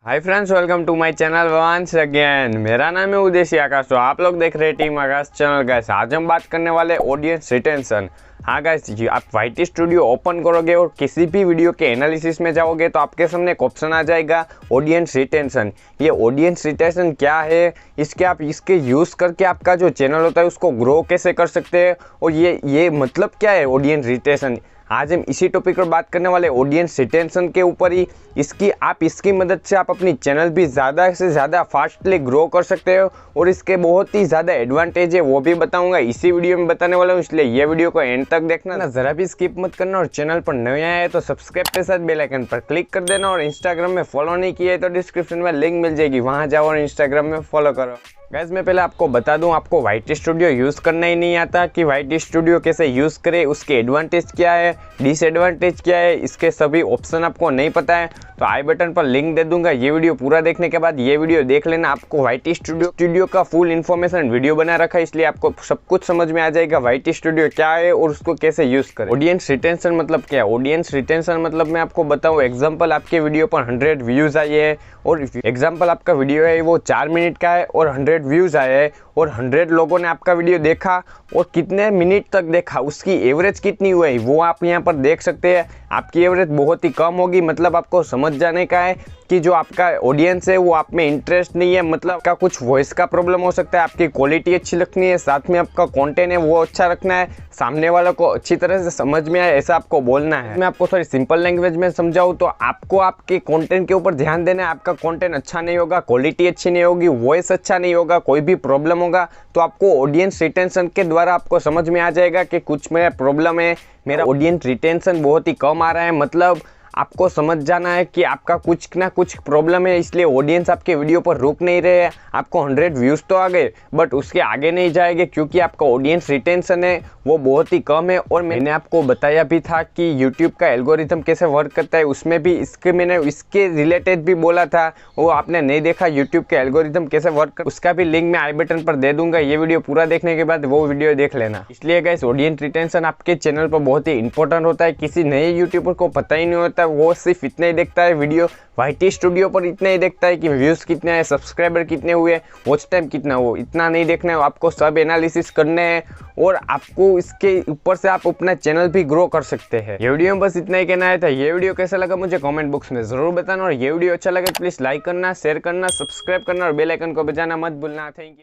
Hi friends, welcome to my channel once again. मेरा नाम है उदेशी आकाश। तो आप लोग देख रहे हैं टीम आकाश चैनल। गाइस, आज हम बात करने वाले ऑडियंस रिटेंशन। हाँ गाइस जी, आप वाईटी स्टूडियो ओपन करोगे और किसी भी वीडियो के एनालिसिस में जाओगे तो आपके सामने एक ऑप्शन आ जाएगा ऑडियंस रिटेंशन। ये ऑडियंस रिटेंशन क्या है, इसके यूज़ करके आपका जो चैनल होता है उसको ग्रो कैसे कर सकते हैं, और ये मतलब क्या है ऑडियंस रिटेंशन। आज हम इसी टॉपिक पर बात करने वाले ऑडियंस रिटेंशन के ऊपर ही। इसकी मदद से आप अपनी चैनल भी ज़्यादा से ज़्यादा फास्टली ग्रो कर सकते हो, और इसके बहुत ही ज़्यादा एडवांटेज है वो भी बताऊंगा इसी वीडियो में बताने वाला हूँ। इसलिए ये वीडियो को एंड तक देखना ना, ज़रा भी स्किप मत करना। और चैनल पर नए आए हैं तो सब्सक्राइब के साथ बेल आइकन पर क्लिक कर देना। और इंस्टाग्राम में फॉलो नहीं किया है तो डिस्क्रिप्शन में लिंक मिल जाएगी, वहाँ जाओ और इंस्टाग्राम में फॉलो करो। गाइस, मैं पहले आपको बता दूं, आपको वाईटी स्टूडियो यूज़ करना ही नहीं आता कि वाईटी स्टूडियो कैसे यूज़ करें, उसके एडवांटेज क्या है, डिसएडवांटेज क्या है, इसके सभी ऑप्शन आपको नहीं पता है तो आई बटन पर लिंक दे दूंगा। ये वीडियो पूरा देखने के बाद ये वीडियो देख लेना। आपको वाईटी स्टूडियो का फुल इन्फॉर्मेशन वीडियो बना रखा है, इसलिए आपको सब कुछ समझ में आ जाएगा वाईटी स्टूडियो क्या है और उसको कैसे यूज़ करें। ऑडियंस रिटेंशन मतलब क्या है? ऑडियंस रिटेंशन मतलब मैं आपको बताऊँ, एग्जाम्पल आपके वीडियो पर 100 व्यूज़ आए हैं, और एग्जाम्पल आपका वीडियो है वो 4 मिनट का है और 100 व्यूज़ आए हैं, और 100 लोगों ने आपका वीडियो देखा और कितने मिनट तक देखा, उसकी एवरेज कितनी हुई वो आप यहाँ पर देख सकते हैं। आपकी एवरेज बहुत ही कम होगी, मतलब आपको समझ जाने का है कि जो आपका ऑडियंस है वो आप में इंटरेस्ट नहीं है, मतलब आपका कुछ वॉइस का प्रॉब्लम हो सकता है, आपकी क्वालिटी अच्छी रखनी है, साथ में आपका कंटेंट है वो अच्छा रखना है, सामने वालों को अच्छी तरह से समझ में आए ऐसा आपको बोलना है। मैं आपको थोड़ी सिंपल लैंग्वेज में समझाऊँ तो आपको आपके कंटेंट के ऊपर ध्यान देना है। आपका कंटेंट अच्छा नहीं होगा, क्वालिटी अच्छी नहीं होगी, वॉइस अच्छा नहीं होगा, कोई भी प्रॉब्लम होगा तो आपको ऑडियंस रिटेंशन के द्वारा आपको समझ में आ जाएगा कि कुछ मेरा प्रॉब्लम है, मेरा ऑडियंस रिटेंशन बहुत ही कम आ रहा है। मतलब आपको समझ जाना है कि आपका कुछ ना कुछ प्रॉब्लम है, इसलिए ऑडियंस आपके वीडियो पर रुक नहीं रहे हैं। आपको 100 व्यूज़ तो आ गए बट उसके आगे नहीं जाएंगे क्योंकि आपका ऑडियंस रिटेंशन है वो बहुत ही कम है। और मैंने आपको बताया भी था कि YouTube का एल्गोरिथम कैसे वर्क करता है, उसमें भी मैंने इसके रिलेटेड भी बोला था। वो आपने नहीं देखा YouTube के एल्गोरिथम कैसे वर्क कर, उसका भी लिंक मैं आई बटन पर दे दूंगा। ये वीडियो पूरा देखने के बाद वो वीडियो देख लेना। इसलिए गाइस, ऑडियंस रिटेंशन आपके चैनल पर बहुत ही इंपॉर्टेंट होता है। किसी नए यूट्यूबर को पता ही नहीं होता, वो सिर्फ इतना ही देखता है वीडियो वाईटी स्टूडियो पर, इतना ही देखता है कि व्यूज़ कितने हैं, सब्सक्राइबर कितने हुए, वॉच टाइम कितना, वो इतना नहीं देखना है। आपको सब एनालिसिस करने हैं और आपको इसके ऊपर से आप अपना चैनल भी ग्रो कर सकते हैं। ये वीडियो में बस इतना ही कहना है था। ये वीडियो कैसा लगा मुझे कमेंट बॉक्स में ज़रूर बताना, और ये वीडियो अच्छा लगे प्लीज़ लाइक करना, शेयर करना, सब्सक्राइब करना और बेल आइकन को बजाना मत भूलना। Thank you.